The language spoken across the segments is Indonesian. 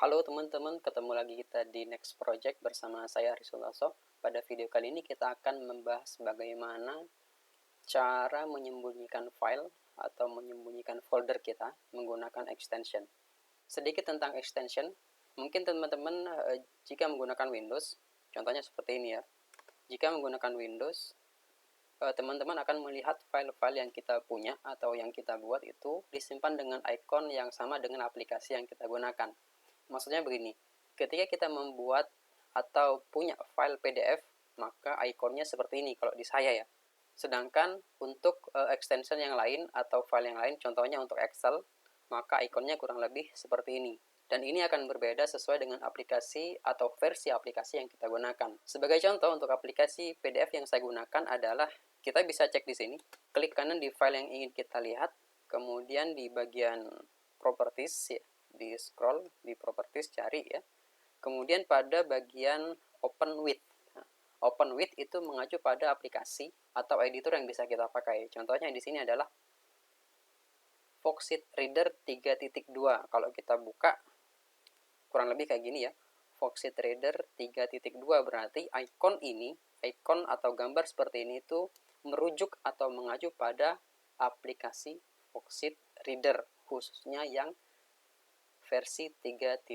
Halo teman-teman, ketemu lagi kita di Next Project bersama saya Risulaso. Pada video kali ini kita akan membahas bagaimana cara menyembunyikan file atau menyembunyikan folder kita menggunakan extension. Sedikit tentang extension, mungkin teman-teman jika menggunakan Windows, contohnya seperti ini ya. Jika menggunakan Windows, teman-teman akan melihat file-file yang kita punya atau yang kita buat itu disimpan dengan icon yang sama dengan aplikasi yang kita gunakan. Maksudnya begini, ketika kita membuat atau punya file PDF, maka ikonnya seperti ini kalau di saya ya. Sedangkan untuk extension yang lain atau file yang lain, contohnya untuk Excel, maka ikonnya kurang lebih seperti ini. Dan ini akan berbeda sesuai dengan aplikasi atau versi aplikasi yang kita gunakan. Sebagai contoh, untuk aplikasi PDF yang saya gunakan adalah, kita bisa cek di sini, klik kanan di file yang ingin kita lihat, kemudian di bagian properties ya, di scroll di properties, cari ya, kemudian pada bagian open with. Nah, open with itu mengacu pada aplikasi atau editor yang bisa kita pakai. Contohnya di sini adalah Foxit Reader 3.2. Kalau kita buka kurang lebih kayak gini ya, Foxit Reader 3.2, berarti ikon ini, ikon atau gambar seperti ini itu merujuk atau mengacu pada aplikasi Foxit Reader, khususnya yang versi 3.2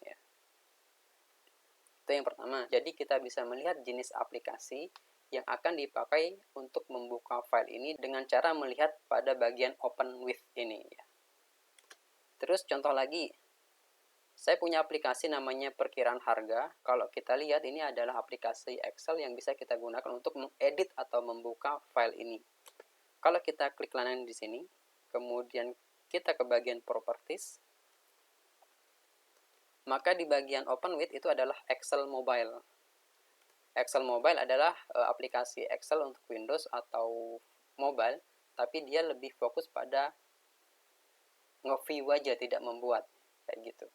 ya. Itu yang pertama. Jadi kita bisa melihat jenis aplikasi yang akan dipakai untuk membuka file ini dengan cara melihat pada bagian open with ini ya. Terus contoh lagi, saya punya aplikasi namanya perkiraan harga. Kalau kita lihat, ini adalah aplikasi Excel yang bisa kita gunakan untuk mengedit atau membuka file ini. Kalau kita klik kanan di sini, kemudian kita ke bagian properties, maka di bagian open with itu adalah Excel Mobile. Excel Mobile adalah aplikasi Excel untuk Windows atau mobile, tapi dia lebih fokus pada nge-view aja, tidak membuat kayak gitu.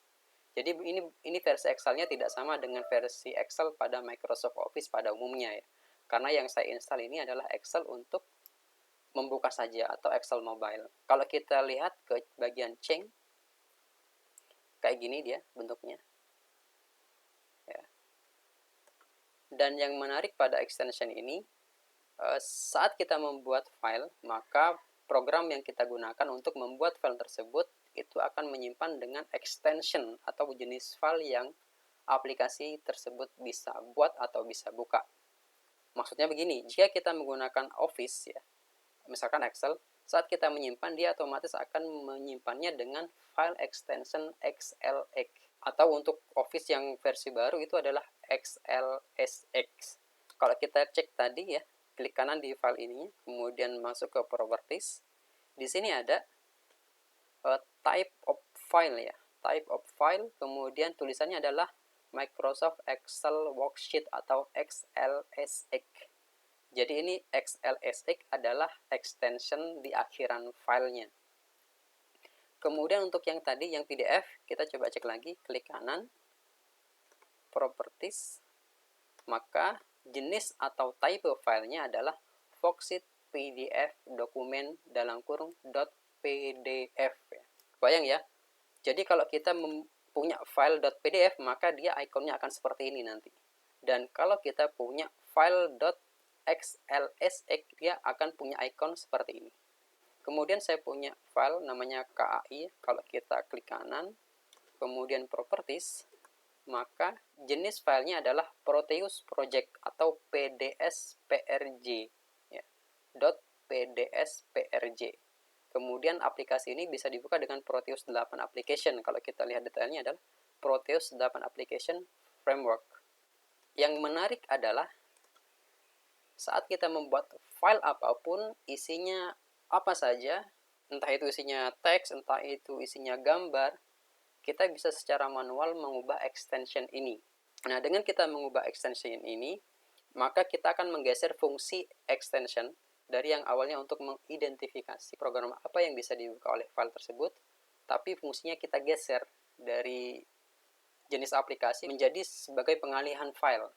Jadi ini versi Excel-nya tidak sama dengan versi Excel pada Microsoft Office pada umumnya ya. Karena yang saya install ini adalah Excel untuk membuka saja atau Excel Mobile. Kalau kita lihat ke bagian change, kayak gini dia bentuknya. Ya. Dan yang menarik pada extension ini, saat kita membuat file, maka program yang kita gunakan untuk membuat file tersebut itu akan menyimpan dengan extension atau jenis file yang aplikasi tersebut bisa buat atau bisa buka. Maksudnya begini, jika kita menggunakan Office ya, misalkan Excel, saat kita menyimpan, dia otomatis akan menyimpannya dengan file extension XLX. Atau untuk Office yang versi baru itu adalah XLSX. Kalau kita cek tadi ya, klik kanan di file ini, kemudian masuk ke properties. Di sini ada type of file ya, type of file, kemudian tulisannya adalah Microsoft Excel Worksheet atau XLSX. Jadi ini XLSX adalah extension di akhiran filenya. Kemudian untuk yang tadi, yang PDF, kita coba cek lagi, klik kanan, properties, maka jenis atau type filenya adalah Foxit PDF dokumen dalam kurung .pdf ya. Bayang ya, jadi kalau kita punya file .pdf, maka dia ikonnya akan seperti ini nanti. Dan kalau kita punya file .xlsx, dia akan punya ikon seperti ini. Kemudian saya punya file namanya KAI. Kalau kita klik kanan, kemudian properties, maka jenis filenya adalah Proteus Project atau PDS-PRJ ya. .pds-prj. Kemudian aplikasi ini bisa dibuka dengan Proteus 8 application. Kalau kita lihat detailnya adalah Proteus 8 application framework. Yang menarik adalah saat kita membuat file apapun, isinya apa saja, entah itu isinya teks, entah itu isinya gambar, kita bisa secara manual mengubah extension ini. Nah, dengan kita mengubah extension ini, maka kita akan menggeser fungsi extension dari yang awalnya untuk mengidentifikasi program apa yang bisa dibuka oleh file tersebut, tapi fungsinya kita geser dari jenis aplikasi menjadi sebagai pengalihan file.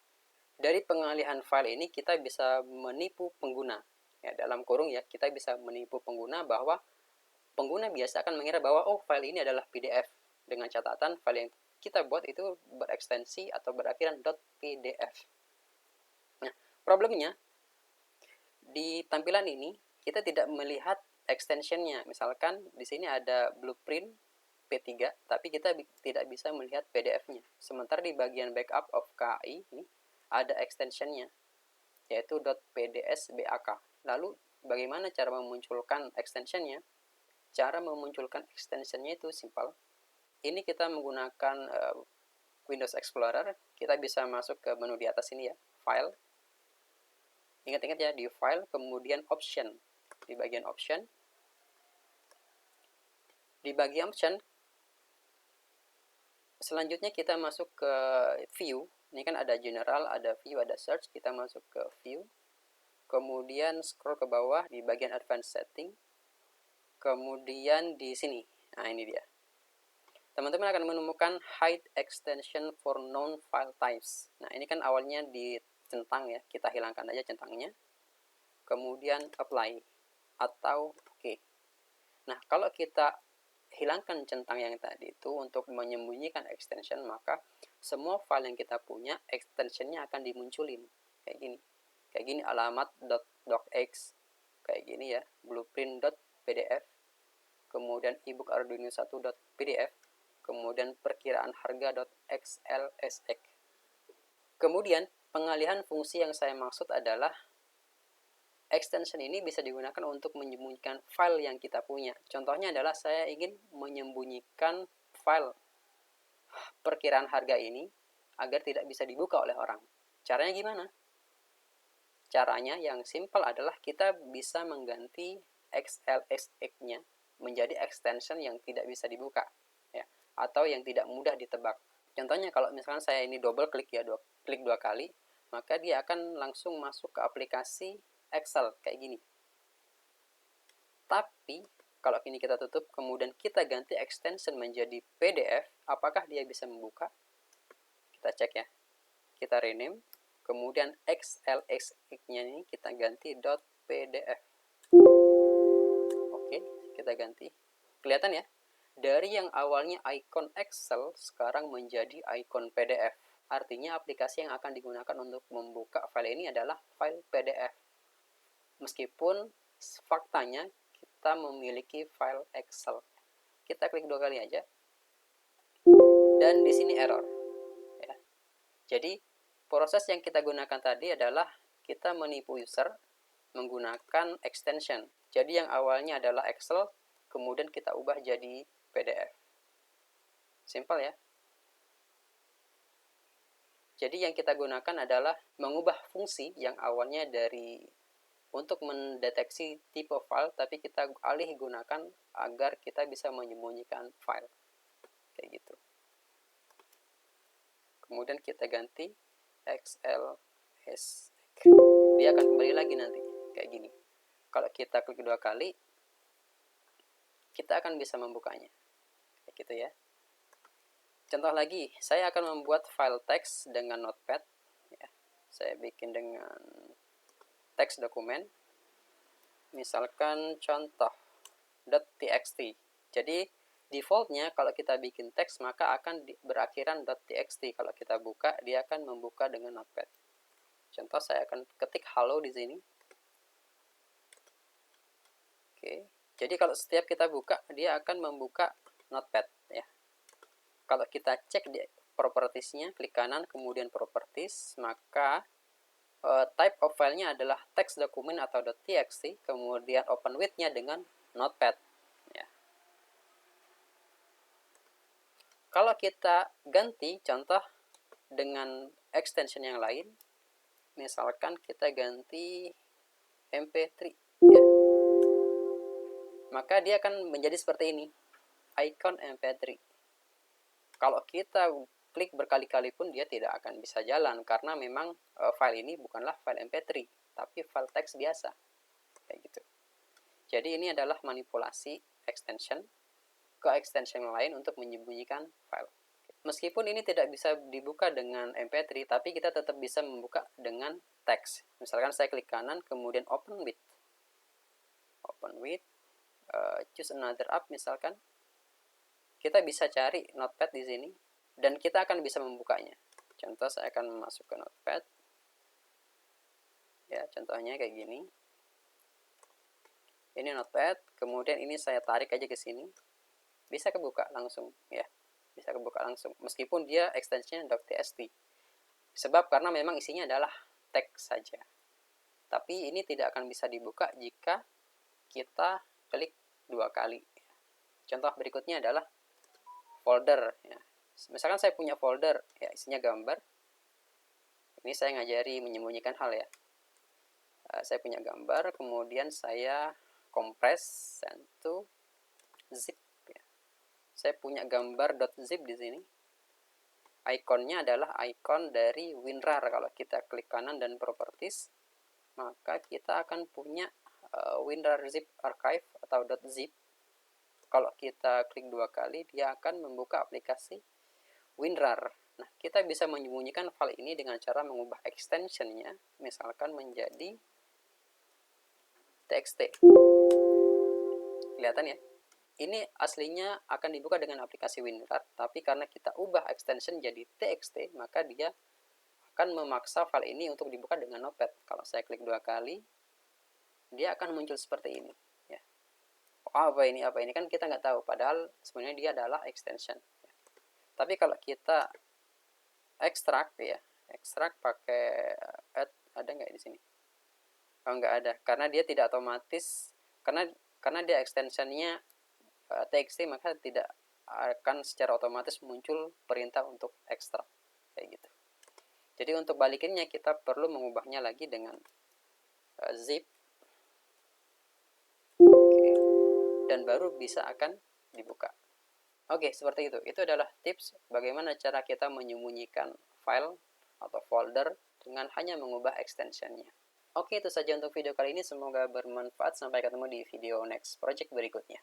Dari pengalihan file ini kita bisa menipu pengguna. Ya, dalam kurung ya, kita bisa menipu pengguna bahwa pengguna biasa akan mengira bahwa oh, file ini adalah PDF. dengan catatan file yang kita buat itu berekstensi atau berakhiran .pdf. Nah, problemnya di tampilan ini kita tidak melihat extensionnya. Misalkan di sini ada blueprint P3, tapi kita tidak bisa melihat PDF-nya. Sementara di bagian backup of KAI ini ada extensionnya, yaitu .pdsbak. Lalu bagaimana cara memunculkan extensionnya? Cara memunculkan extensionnya itu simpel. Ini kita menggunakan Windows Explorer. Kita bisa masuk ke menu di atas ini ya, File. Ingat-ingat ya, di File, kemudian Option. Di bagian Option, selanjutnya kita masuk ke View. Ini kan ada General, ada View, ada Search. Kita masuk ke View. Kemudian scroll ke bawah di bagian Advanced Setting. Kemudian di sini. Nah, ini dia. Teman-teman akan menemukan Hide Extension for Known File Types. Nah, ini kan awalnya dicentang ya. Kita hilangkan aja centangnya. Kemudian Apply atau OK. Nah, kalau kita hilangkan centang yang tadi itu untuk menyembunyikan extension, maka semua file yang kita punya extensionnya akan dimunculin kayak gini. Kayak gini, alamat.docx, kayak gini ya, blueprint.pdf, kemudian ebook arduino 1.pdf, kemudian perkiraan harga.xlsx. Kemudian pengalihan fungsi yang saya maksud adalah extension ini bisa digunakan untuk menyembunyikan file yang kita punya. Contohnya adalah saya ingin menyembunyikan file perkiraan harga ini agar tidak bisa dibuka oleh orang. Caranya gimana? Caranya yang simpel adalah kita bisa mengganti XLSX-nya menjadi extension yang tidak bisa dibuka ya, atau yang tidak mudah ditebak. Contohnya kalau misalkan saya ini double klik ya, klik 2 kali, maka dia akan langsung masuk ke aplikasi Excel kayak gini. Tapi kalau ini kita tutup, kemudian kita ganti extension menjadi PDF, apakah dia bisa membuka? Kita cek ya. Kita rename, kemudian XLSX-nya ini kita ganti .pdf. Oke, kita ganti. Kelihatan ya? Dari yang awalnya icon Excel sekarang menjadi icon PDF. Artinya aplikasi yang akan digunakan untuk membuka file ini adalah file PDF. Meskipun faktanya kita memiliki file Excel. Kita klik 2 kali aja. Dan di sini error. Ya. Jadi proses yang kita gunakan tadi adalah kita menipu user menggunakan extension. Jadi yang awalnya adalah Excel, kemudian kita ubah jadi PDF. Simpel ya. Jadi yang kita gunakan adalah mengubah fungsi yang awalnya dari untuk mendeteksi tipe file, tapi kita alih gunakan agar kita bisa menyembunyikan file. Kayak gitu. Kemudian kita ganti XLSX. Dia akan kembali lagi nanti kayak gini. Kalau kita klik 2 kali, kita akan bisa membukanya. Kayak gitu ya. Contoh lagi, saya akan membuat file teks dengan Notepad. Ya, saya bikin dengan teks dokumen. Misalkan contoh .txt. Jadi defaultnya kalau kita bikin teks maka akan berakhiran .txt. Kalau kita buka, dia akan membuka dengan Notepad. Contoh, saya akan ketik halo di sini. Oke. Jadi kalau setiap kita buka, dia akan membuka Notepad ya. Kalau kita cek di propertiesnya, klik kanan kemudian properties, maka type of filenya adalah text document atau .txt, kemudian open with-nya dengan Notepad ya. Kalau kita ganti contoh dengan extension yang lain, misalkan kita ganti MP3 ya, maka dia akan menjadi seperti ini, icon MP3. Kalau kita klik berkali-kali pun dia tidak akan bisa jalan, karena memang file ini bukanlah file MP3, tapi file teks biasa kayak gitu. Jadi ini adalah manipulasi extension ke extension lain untuk menyembunyikan file. Meskipun ini tidak bisa dibuka dengan MP3, tapi kita tetap bisa membuka dengan teks. Misalkan saya klik kanan kemudian open with, choose another app misalkan. kita bisa cari notepad di sini dan kita akan bisa membukanya. Contoh, saya akan masuk ke notepad. Ya, contohnya kayak gini. Ini notepad, kemudian ini saya tarik aja ke sini. Bisa kebuka langsung, ya. Bisa kebuka langsung meskipun dia extension .txt. Sebab karena memang isinya adalah teks saja. Tapi ini tidak akan bisa dibuka jika kita klik 2 kali. Contoh berikutnya adalah folder. Ya. Misalkan saya punya folder, ya isinya gambar. Ini saya ngajari menyembunyikan hal ya. Saya punya gambar, kemudian saya kompres, send to zip. Ya. Saya punya gambar.zip di sini. Ikonnya adalah ikon dari WinRAR. Kalau kita klik kanan dan properties, maka kita akan punya WinRAR zip archive atau .zip. Kalau kita klik 2 kali, dia akan membuka aplikasi WinRAR. Nah, kita bisa menyembunyikan file ini dengan cara mengubah extensionnya, misalkan menjadi txt. Kelihatan ya? Ini aslinya akan dibuka dengan aplikasi WinRAR, tapi karena kita ubah extension jadi txt, maka dia akan memaksa file ini untuk dibuka dengan notepad. Kalau saya klik 2 kali, dia akan muncul seperti ini. Ya. Apa ini kan kita nggak tahu, padahal sebenarnya dia adalah extension. Tapi kalau kita ekstrak ya, ekstrak pakai add, ada nggak di sini? Oh, nggak ada, karena dia tidak otomatis, karena dia extensionnya txt, maka tidak akan secara otomatis muncul perintah untuk ekstrak kayak gitu. Jadi untuk balikinnya kita perlu mengubahnya lagi dengan zip. Oke. Dan baru bisa akan dibuka. Oke, seperti itu. Itu adalah tips bagaimana cara kita menyembunyikan file atau folder dengan hanya mengubah extensionnya. Oke, itu saja untuk video kali ini. Semoga bermanfaat. Sampai ketemu di video next project berikutnya.